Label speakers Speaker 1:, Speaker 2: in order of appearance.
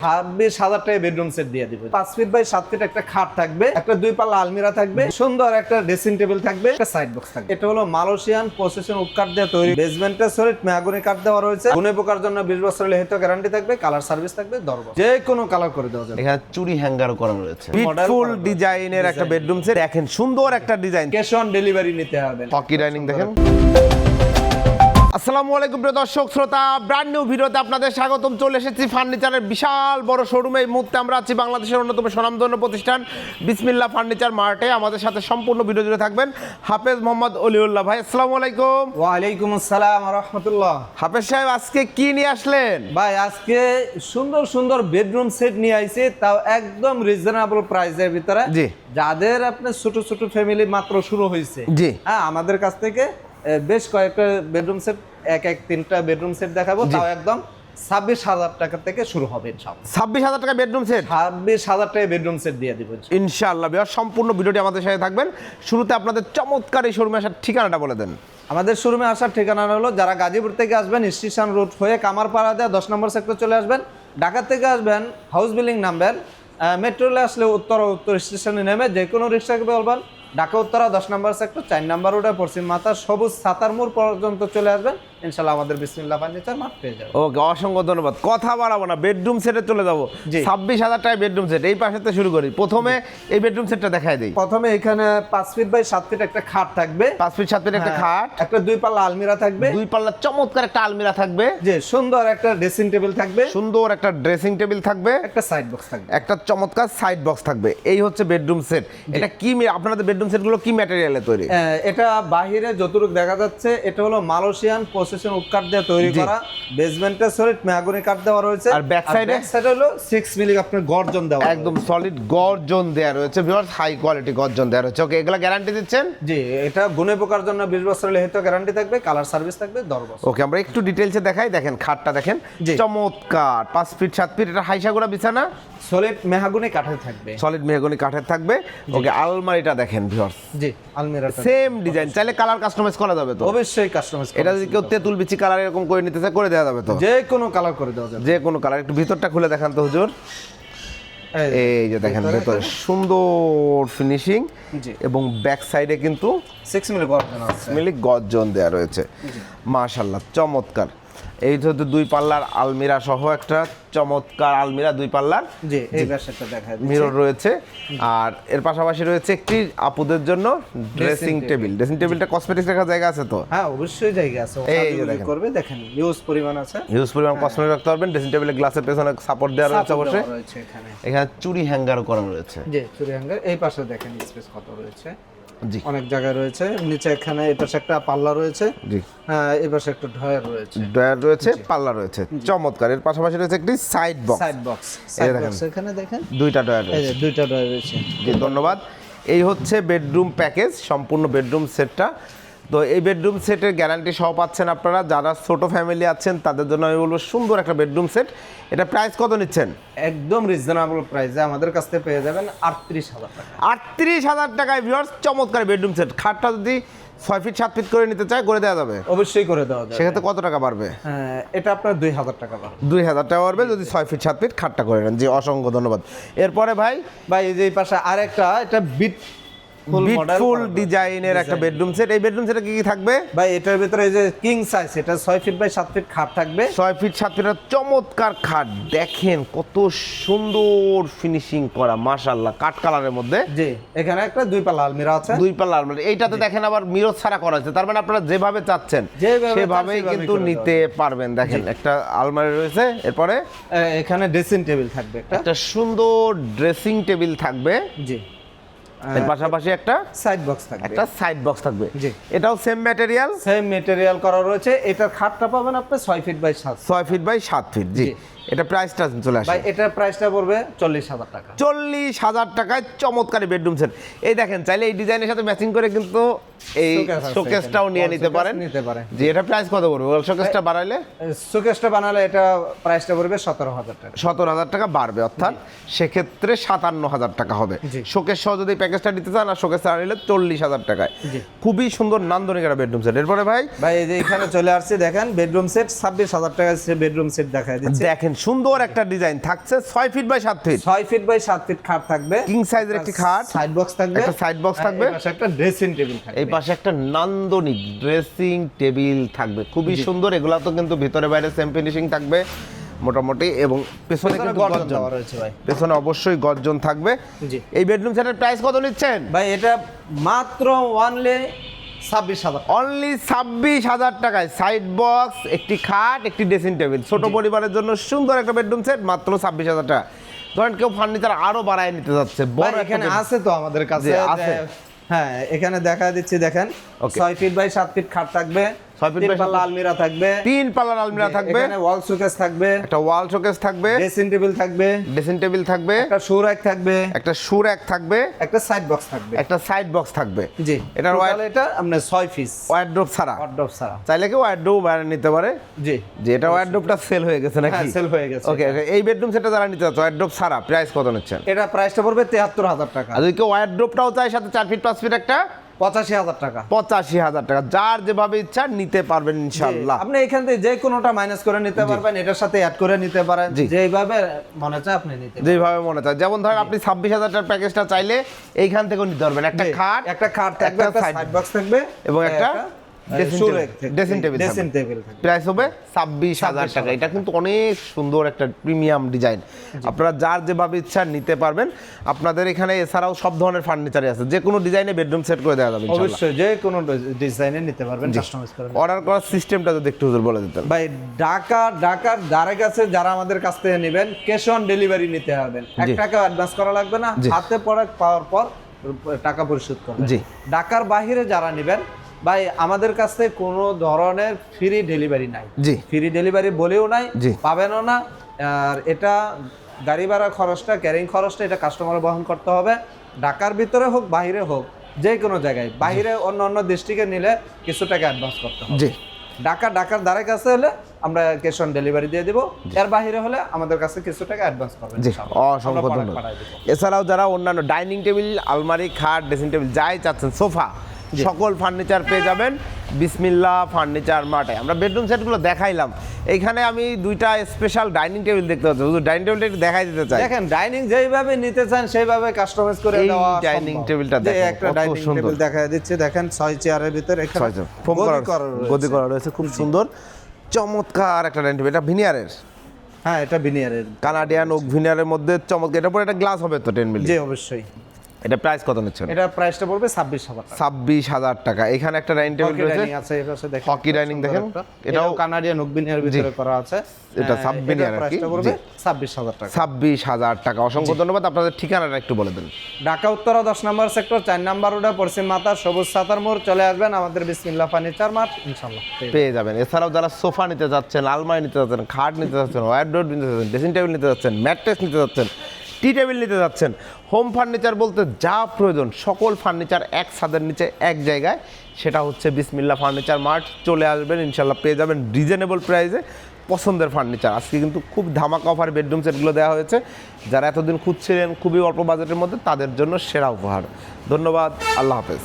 Speaker 1: 26,000 টাকা bedroom set দিয়ে দিব। 5 ফিট বাই 7 ফিট একটা খাট থাকবে, একটা 2 পাল্লা আলমিরা থাকবে, সুন্দর একটা ড্রেসিং টেবিল থাকবে, একটা সাইড বক্স থাকবে। এটা হলো মালয়েশিয়ান পজিশন উড কাঠ দিয়ে তৈরি, বেসমেন্টে সলিড মেহগনি কাঠ দেওয়া রয়েছে। গুণে পোকার জন্য 20 বছরের লিখিত গ্যারান্টি থাকবে, কালার সার্ভিস থাকবে 10 বছর, যে কোনো কালার করে দেওয়া যাবে।
Speaker 2: এখানে চুরি হ্যাঙ্গারও করা রয়েছে। বিউটিফুল ডিজাইনের একটা বেডরুম সেট, দেখেন সুন্দর একটা ডিজাইন।
Speaker 1: ক্যাশ অন ডেলিভারি নিতে হবে।
Speaker 2: হকি ডাইনিং দেখেন। আসসালামু আলাইকুম প্রিয় দর্শক শ্রোতা, ব্র্যান্ড নিউ ভিডিওতে আপনাদের স্বাগতম। চলে এসেছি ফার্নিচারের বিশাল বড় শোরুমে। এই মুহূর্তে আমরা আছি বাংলাদেশের অন্যতম স্বনামধন্য প্রতিষ্ঠান বিসমিল্লাহ ফার্নিচার মার্টে। আমাদের সাথে সম্পূর্ণ ভিডিও জুড়ে থাকবেন হাফেজ মোহাম্মদ অলিউল্লাহ ভাই। আসসালামু আলাইকুম।
Speaker 1: ওয়ালাইকুম আসসালাম ওয়া রাহমাতুল্লাহ।
Speaker 2: হাফেজ সাহেব, আজকে কি নিয়ে আসলেন?
Speaker 1: ভাই আজকে সুন্দর সুন্দর বেডরুম সেট নিয়ে আইছি, তাও একদম রিজনেবল প্রাইসের ভিতরে।
Speaker 2: জি।
Speaker 1: যাদের আপনার ছোট ছোট ফ্যামিলি মাত্র শুরু হয়েছে,
Speaker 2: জি।
Speaker 1: হ্যাঁ, আমাদের কাছ থেকে বেশ কয়েকটা বেডরুম সেট, তিনটা বেডরুম সেট দেখাবো, তাও একদম 26,000 টাকা থেকে শুরু হবে ইনশাআল্লাহ।
Speaker 2: 26,000 টাকা বেডরুম সেট,
Speaker 1: 26,000 টাকা বেডরুম সেট দিয়ে দিব
Speaker 2: ইনশাআল্লাহ। সম্পূর্ণ ভিডিওটি আমাদের সাথে থাকবেন। শুরুতে আপনাদের চমৎকার এই শোরুমে আসার ঠিকানাটা বলে দেন।
Speaker 1: আমাদের শোরুমে আসার ঠিকানা হলো, যারা গাজীপুর থেকে আসবেন স্টেশন রোড হয়ে কামারপাড়া দেওয়া 10 নম্বর সেক্টর চলে আসবেন। ঢাকা থেকে আসবেন হাউস বিল্ডিং নামবেন, মেট্রোলে আসলে উত্তর স্টেশনে নেমে যে কোনো রিক্সাকে বলবেন ঢাকা উত্তরা 10 নম্বর সেক্টর 4 নম্বর রোডে পশ্চিম মাথা সবুজ ছাতার মোড় পর্যন্ত চলে আসবেন, ইনশাআল্লাহ আমাদের বিসমিল্লাহ ফার্নিচার মার্ট পেয়ে যাবেন।
Speaker 2: ওকে, অসংখ্য ধন্যবাদ। কথা বাড়াবো না, বেডরুম সেটে চলে যাবো। 26,000 টাকায় বেডরুম সেট। এই পাশেতে শুরু করি। প্রথমে এই বেডরুম সেটটা দেখাই দিই।
Speaker 1: প্রথমে এখানে 5 ফিট বাই 7 ফিট একটা খাট থাকবে,
Speaker 2: 5 ফিট 7 ফিট একটা খাট,
Speaker 1: একটা 2 পাল্লা আলমিরা থাকবে,
Speaker 2: 2 পাল্লা চমৎকার একটা আলমিরা থাকবে,
Speaker 1: যে সুন্দর একটা ড্রেসিং টেবিল থাকবে,
Speaker 2: সুন্দর একটা ড্রেসিং টেবিল থাকবে,
Speaker 1: একটা সাইড বক্স থাকবে,
Speaker 2: একটা চমৎকার সাইড বক্স থাকবে। এই হচ্ছে বেডরুম সেট। এটা কি আপনাদের বেডরুম সেটগুলো কি ম্যাটেরিয়ালে তৈরি?
Speaker 1: এটা বাহিরে যতটুকু দেখা যাচ্ছে এটা হলো মালয়েশিয়ান পজিশন উড কাঠ দিয়ে তৈরি করা, বেসমেন্টে সলিড মেহগনি কাঠ দেওয়া রয়েছে।
Speaker 2: আর ব্যাক সাইডে
Speaker 1: হলো 6 মিলি আপনার গর্জন দেওয়া,
Speaker 2: একদম সলিড গর্জন দেওয়া রয়েছে, ভিউয়ার্স হাই কোয়ালিটি গর্জন দেওয়া রয়েছে। ওকে, এগুলা গ্যারান্টি দিচ্ছেন?
Speaker 1: জি, এটা গুণে পোকার জন্য 20 বছরের লিখিত গ্যারান্টি থাকবে, কালার সার্ভিস থাকবে 10 বছর।
Speaker 2: ওকে, আমরা একটু ডিটেইলসে দেখাই। দেখেন খাটটা দেখেন, চমৎকার 5 ফিট 7 ফিট। এটা হাইসাগুড়া বিছানা,
Speaker 1: সলিড মেহগনি কাঠের থাকবে,
Speaker 2: সলিড মেহগনি কাঠের থাকবে। ওকে, আলমারিটা দেখেন ভিউয়ার্স,
Speaker 1: জি আলমিরা
Speaker 2: সেম ডিজাইন। চাইলে কালার কাস্টমাইজ করা যাবে তো?
Speaker 1: অবশ্যই কাস্টমাইজ।
Speaker 2: এটা যদি কেউ তেঁতুল বিচি কালার এরকম করে নিতে চায় করে দেওয়া যাবে তো?
Speaker 1: যে কোনো কালার করে দেওয়া যাবে,
Speaker 2: যে কোনো কালার। একটু ভিতরটা খুলে দেখান তো হুজুর। এই যে দেখেন ভিতরে সুন্দর ফিনিশিং, এবং ব্যাক সাইডে কিন্তু
Speaker 1: 6 মিলি গর্জন আছে,
Speaker 2: মিলি গর্জন দেওয়া রয়েছে। মাশাআল্লাহ, চমৎকার। এই তো 2 পাল্লার আলমিরা সহ একটা চমৎকার আলমিরা 2 পাল্লার।
Speaker 1: জি, এই পাশেটা দেখাই দিচ্ছি।
Speaker 2: মিরর রয়েছে, আর এর পাশাপাশি রয়েছে একটি আপুদের জন্য ড্রেসিং টেবিল। ড্রেসিং টেবিলটা কসমেটিক্স রাখার জায়গা আছে তো?
Speaker 1: হ্যাঁ, অবশ্যই জায়গা আছে।
Speaker 2: এই যে দেখেন
Speaker 1: করবে, দেখেন ইউজ পরিমাণ আছে,
Speaker 2: ইউজ পরিমাণ কসমেটিক্স রাখতে পারবেন। ড্রেসিং টেবিলে গ্লাসের পেছনে সাপোর্ট দেওয়া রয়েছে অবশ্যই। এখানে চুরি হ্যাঙ্গারও করা রয়েছে।
Speaker 1: জি, চুরি হ্যাঙ্গার। এই পাশে দেখেন স্পেস কত রয়েছে।
Speaker 2: জি,
Speaker 1: অনেক জায়গা রয়েছে। নিচে এখানে এই পাশে একটা পাল্লা রয়েছে। জি, হ্যাঁ, এই পাশে একটা ড্রয়ার রয়েছে,
Speaker 2: ড্রয়ার রয়েছে, পাল্লা রয়েছে, চমৎকার। এর পাশাপাশি রয়েছে একটি side box.
Speaker 1: Side box, side box এখানে দেখেন
Speaker 2: 2টা ড্রয়ার
Speaker 1: এই
Speaker 2: রয়েছে।
Speaker 1: যে 2টা ড্রয়ার রয়েছে।
Speaker 2: জি, ধন্যবাদ। এই হচ্ছে বেডরুম প্যাকেজ, সম্পূর্ণ বেডরুম সেটটা। তো এই বেডরুম সেটের গ্যারান্টি সহ পাচ্ছেন আপনারা। যারা ছোট ফ্যামিলি আছেন তাদের জন্য আমি বলবো সুন্দর একটা বেডরুম সেট। এটা প্রাইস কত নিচ্ছেন?
Speaker 1: একদম রিজনেবল প্রাইসে আমাদের কাছ থেকে পেয়ে যাবেন 38,000 টাকা।
Speaker 2: 38,000 টাকায় ভিউয়ার্স চমৎকার বেডরুম সেট। খাটটা যদি 6 ফিট 7 ফিট করে নিতে চায় করে দেওয়া যাবে?
Speaker 1: অবশ্যই করে দেওয়া যাবে।
Speaker 2: সেক্ষেত্রে কত টাকা বাড়বে?
Speaker 1: এটা আপনার 2,000 টাকা বাড়বে।
Speaker 2: 2,000 টাকা বাড়বে যদি 6 ফিট 7 ফিট খাটটা করে নেন। জি, অসংখ্য ধন্যবাদ। এরপরে ভাই
Speaker 1: এই যে এই পাশে আরেকটা, এটা
Speaker 2: বিউটিফুল ডিজাইনের একটা বেডরুম সেট। এই বেডরুম সেটে কি কি থাকবে
Speaker 1: ভাই? এটার ভিতরে এই যে কিং সাইজ, এটা 6 ফিট বাই 7 ফিট খাট থাকবে।
Speaker 2: 6 ফিট 7 ফিটের চমৎকার খাট। দেখেন কত সুন্দর ফিনিশিং করা, মাশাআল্লাহ, কাট কালারের মধ্যে।
Speaker 1: জি, এখানে একটা 2 পাল্লা আলমিরা আছে।
Speaker 2: 2 পাল্লা আলমারি। এইটাতে দেখেন আবার মিরর ছাড়া করা আছে। তার মানে আপনারা যেভাবে চাচ্ছেন সেভাবেই কিন্তু নিতে পারবেন। দেখেন একটা আলমারি রয়েছে। এরপরে
Speaker 1: এখানে ড্রেসিং টেবিল থাকবে, একটা
Speaker 2: সুন্দর ড্রেসিং টেবিল থাকবে।
Speaker 1: জি,
Speaker 2: এর পাশাপাশি একটা
Speaker 1: সাইড বক্স থাকবে,
Speaker 2: একটা সাইড বক্স থাকবে।
Speaker 1: জি,
Speaker 2: এটাও সেম ম্যাটেরিয়াল
Speaker 1: করা রয়েছে। এটার খাটটা পাবেন আপনি 6 feet by 7
Speaker 2: feet by 7 feet. জি, এটা প্রাইসটা চলে আসে
Speaker 1: ভাই, এটার প্রাইসটা পড়বে 40,000 টাকা।
Speaker 2: 40,000 টাকায় চমৎকার বেডরুম সেট। এই দেখেন, চাইলে এই ডিজাইনের সাথে ম্যাচিং করে কিন্তু এই শোকেসটাও নিয়ে নিতে পারেন। যে এটা প্রাইস কত পড়বে? ওয়াল শোকেসটা বাড়াইলে,
Speaker 1: শোকেসটা বানালে এটা প্রাইসটা পড়বে 17,000 টাকা।
Speaker 2: 17,000 টাকা বাড়বে, অর্থাৎ সেক্ষেত্রে 57,000 টাকা হবে। শোকেস সহ যদি প্যাকেজটা নিতে চান, আর শোকেস ছাড়া নিলে 40,000 টাকায়। খুবই সুন্দর নান্দনিক একটা বেডরুম সেট। এরপরে ভাই
Speaker 1: এই যে এখানে চলে আসছে, দেখেন বেডরুম সেট 26,000 টাকা বেডরুম সেট দেখায় দিচ্ছে।
Speaker 2: দেখেন সুন্দর একটা ডিজাইন থাকছে 6 feet by 7 feet
Speaker 1: 6 feet by 7 feet খাট থাকবে,
Speaker 2: কিং সাইজের একটি খাট,
Speaker 1: সাইড বক্স থাকবে,
Speaker 2: একটা সাইড বক্স থাকবে,
Speaker 1: এই পাশে একটা ড্রেসিং টেবিল থাকবে,
Speaker 2: এই পাশে একটা নান্দনিক ড্রেসিং টেবিল থাকবে, খুবই সুন্দর। এগুলা তো কিন্তু ভিতরে বাইরে সেম ফিনিশিং থাকবে মোটামুটি, এবং পেছনে কিন্তু
Speaker 1: গর্জন
Speaker 2: গর্জন
Speaker 1: দেওয়া রয়েছে ভাই।
Speaker 2: পেছনে অবশ্যই গর্জন থাকবে।
Speaker 1: জি।
Speaker 2: এই বেডরুম সেটের প্রাইস কত নিচ্ছেন?
Speaker 1: ভাই এটা মাত্র অনলি 26,000
Speaker 2: অনলি 26,000 টাকায় সাইড বক্স, একটি খাট, একটি ড্রেসিং টেবিল, ছোট পরিবারের জন্য সুন্দর একটা বেডরুম সেট মাত্র 26,000 টাকা। ধরেন কেউ ফার্নিচার আরো বাড়ায় নিতে যাচ্ছে, বড়
Speaker 1: ভাই এখানে আছে তো আমাদের কাছে
Speaker 2: জি, আছে।
Speaker 1: হ্যাঁ এখানে দেখা দিচ্ছি, দেখেন
Speaker 2: Okay.
Speaker 1: 6 ফিট বাই 7 ফিট খাট থাকবে,
Speaker 2: 6 ফিট বাই
Speaker 1: 3 পাল্লা আলমিরা থাকবে,
Speaker 2: 3 পাল্লার আলমিরা থাকবে,
Speaker 1: এখানে ওয়াল শোকেস থাকবে,
Speaker 2: একটা ওয়াল শোকেস থাকবে,
Speaker 1: ড্রেসিং টেবিল থাকবে,
Speaker 2: ড্রেসিং টেবিল থাকবে,
Speaker 1: একটা শু র‍্যাক থাকবে,
Speaker 2: একটা শু র‍্যাক থাকবে,
Speaker 1: একটা সাইড বক্স থাকবে।
Speaker 2: একটা সাইড বক্স থাকবে।
Speaker 1: জি,
Speaker 2: এটার
Speaker 1: টোটাল এটা আপনার 6 পিস
Speaker 2: ওয়ার্ড্রোব ছাড়া,
Speaker 1: ওয়ার্ডরোব ছাড়া।
Speaker 2: চাইলে কেউ ওয়ার্ড্রোব বাইরে নিতে পারে।
Speaker 1: জি
Speaker 2: যে এটা ওয়ার্ড্রোবটা সেল হয়ে গেছে নাকি?
Speaker 1: হ্যাঁ সেল হয়ে গেছে।
Speaker 2: ওকে ওকে, এই বেডরুম সেটটা যারা নিতে চাচ্ছে ওয়ার্ড্রোব ছাড়া প্রাইস কত নিচ্ছেন?
Speaker 1: এটা প্রাইসটা পড়বে 73,000 টাকা,
Speaker 2: আর যদি কেউ ওয়ার্ড্রোবটাও চায় সাথে 4 ফিট 5 ফিট একটা
Speaker 1: 85,000 টাকা।
Speaker 2: 85,000 টাকা, যার যেভাবে ইচ্ছা নিতে পারবেন ইনশাআল্লাহ।
Speaker 1: আপনি এখান থেকে যে কোনোটা মাইনাস করে নিতে পারবেন, এটার সাথে অ্যাড করে নিতে পারেন,
Speaker 2: জি।
Speaker 1: যেইভাবে মনে চায় আপনি নিতে পারেন।
Speaker 2: যেভাবে মনে চায়, যেমন ধরেন আপনি 26,000 টাকার প্যাকেজটা চাইলে এইখান থেকেও নিতে পারবেন। একটা
Speaker 1: জি,
Speaker 2: খাট,
Speaker 1: একটা খাট থাকবে, একটা
Speaker 2: side
Speaker 1: সাইড বক্স থাকবে
Speaker 2: এবং একটা
Speaker 1: ড্রেসিং টেবিল
Speaker 2: ড্রেসিং টেবিল
Speaker 1: থাকবে।
Speaker 2: প্রাইস হবে 26,000 টাকা। এটা কিন্তু অনেক সুন্দর একটা প্রিমিয়াম ডিজাইন, আপনারা যার যেভাবে ইচ্ছা নিতে পারবেন। আপনাদের এখানে এছাড়াও সব ধরনের ফার্নিচারই আছে, যে কোনো ডিজাইনে বেডরুম সেট করে দেওয়া যাবে ইনশাআল্লাহ।
Speaker 1: অবশ্যই যে কোনো ডিজাইনে নিতে পারবেন, কাস্টমাইজ করে।
Speaker 2: অর্ডার করার সিস্টেমটা যদি একটু হুজুর বলে দিতেন।
Speaker 1: ভাই ঢাকার ধারে কাছে যারা আমাদের কাছ থেকে নেবেন, ক্যাশ অন ডেলিভারি নিতে হবে, 1 টাকা অ্যাডভান্স করা লাগবে না,
Speaker 2: জি।
Speaker 1: হাতে প্রোডাক্ট পাওয়ার পর টাকা পরিশোধ করবেন।
Speaker 2: জি।
Speaker 1: ঢাকার বাইরে যারা নেবেন ভাই, আমাদের কাছ থেকে কোনো ধরনের ফ্রি ডেলিভারি নাই।
Speaker 2: জি।
Speaker 1: ফ্রি ডেলিভারি বলেও নাই,
Speaker 2: জি।
Speaker 1: পাবেনও না। আর এটা গাড়ি ভাড়া খরচটা, ক্যারিং খরচটা এটা কাস্টমার বহন করতে হবে, ঢাকার ভিতরে হোক বাইরে হোক, যে কোনো জায়গায়। বাইরে অন্য ডিস্ট্রিক্টে নিলে কিছু টাকা অ্যাডভান্স করতে হবে।
Speaker 2: জি।
Speaker 1: ঢাকার ধারে কাছে হলে আমরা ক্যাশ অন ডেলিভারি দিয়ে দিব, এর বাইরে হলে আমাদের কাছে কিছু টাকা অ্যাডভান্স করবেন।
Speaker 2: জি,
Speaker 1: ইনশাআল্লাহ।
Speaker 2: অসংখ্য
Speaker 1: আমরা product
Speaker 2: ধন্যবাদ।
Speaker 1: পাঠায় দিব।
Speaker 2: এছাড়াও যারা অন্যান্য ডাইনিং টেবিল, আলমারি, খাট, ড্রেসিং টেবিল যাই চাচ্ছেন, সোফা, সকল ফার্নিচার পেয়ে যাবেন বিসমিল্লাহ ফার্নিচার মার্টে। আমরা বেডরুম সেটগুলো দেখাইলাম, এইখানে আমি 2টা স্পেশাল ডাইনিং টেবিল দেখতে পাচ্ছি। ডাইনিং টেবিলটা একটু দেখাই দিতে চাই।
Speaker 1: দেখেন ডাইনিং যেইভাবে নিতে চান সেইভাবে কাস্টমাইজ করে
Speaker 2: এই
Speaker 1: দেওয়া
Speaker 2: ডাইনিং
Speaker 1: সম্ভব।
Speaker 2: টেবিলটা
Speaker 1: যে
Speaker 2: দেখেন,
Speaker 1: একটা
Speaker 2: কত
Speaker 1: ডাইনিং
Speaker 2: সুন্দর।
Speaker 1: টেবিল দেখা দিচ্ছে, দেখেন 6 চেয়ারের ভিতরে এখানে
Speaker 2: ফোম
Speaker 1: গদি করা
Speaker 2: গদি
Speaker 1: রয়েছে।
Speaker 2: করা রয়েছে, খুব সুন্দর চমৎকার একটা ডাইনিং টেবিল। এটা ভিনিয়ারের,
Speaker 1: হ্যাঁ এটা বিনিয়ারের।
Speaker 2: কানাডিয়ান ওক ভিনিয়ারের মধ্যে চমৎকার। এটার পরে একটা গ্লাস হবে তো 10 মিলি।
Speaker 1: জি অবশ্যই।
Speaker 2: এটা প্রাইস কত নিচ্ছেন?
Speaker 1: এটা প্রাইসটা পড়বে 26,000 টাকা।
Speaker 2: 26,000 টাকা। এখানে একটা ডাইনিং টেবিল
Speaker 1: হকি
Speaker 2: রয়েছে,
Speaker 1: ডাইনিং আছে, এই পাশে দেখেন
Speaker 2: হকি ডাইনিং দেখেন,
Speaker 1: এটাও
Speaker 2: এটাও
Speaker 1: কানাডিয়ান ওক বিনিয়ার ভিতরে করা আছে।
Speaker 2: এটা সাব বিনিয়ার আর কি।
Speaker 1: প্রাইসটা পড়বে
Speaker 2: জি।
Speaker 1: 26,000 টাকা।
Speaker 2: 26,000 টাকা। অসংখ্য ধন্যবাদ। আপনাদের ঠিকানাটা একটু বলে দেন।
Speaker 1: ঢাকা উত্তরা 10 নম্বর সেক্টর 4 নম্বর রোডে পশ্চিম মাথা সবুজ সাতার মোড় চলে আসবেন, আমাদের বিসমিল্লাহ ফার্নিচার মার্ট ইনশাআল্লাহ
Speaker 2: পেয়ে যাবেন। এছাড়াও যারা সোফা নিতে যাচ্ছেন, আলমারি নিতে যাচ্ছেন, খাট নিতে যাচ্ছেন, ওয়ার্ডরোব নিতে যাচ্ছেন, ড্রেসিং টেবিল নিতে যাচ্ছেন, ম্যাট্রেস নিতে যাচ্ছেন, টি টেবিল নিতে যাচ্ছেন, হোম ফার্নিচার বলতে যা প্রয়োজন সকল ফার্নিচার এক ছাদের নিচে এক জায়গায়, সেটা হচ্ছে বিসমিল্লাহ ফার্নিচার মার্ট। চলে আসবেন ইনশাল্লাহ, পেয়ে যাবেন রিজনেবল প্রাইসে পছন্দের ফার্নিচার। আজকে কিন্তু খুব ধামাকা অফার বেডরুম সেটগুলো দেওয়া হয়েছে, যারা এতদিন খুঁজছিলেন খুবই অল্প বাজেটের মধ্যে, তাদের জন্য সেরা উপহার। ধন্যবাদ, আল্লাহ হাফেজ।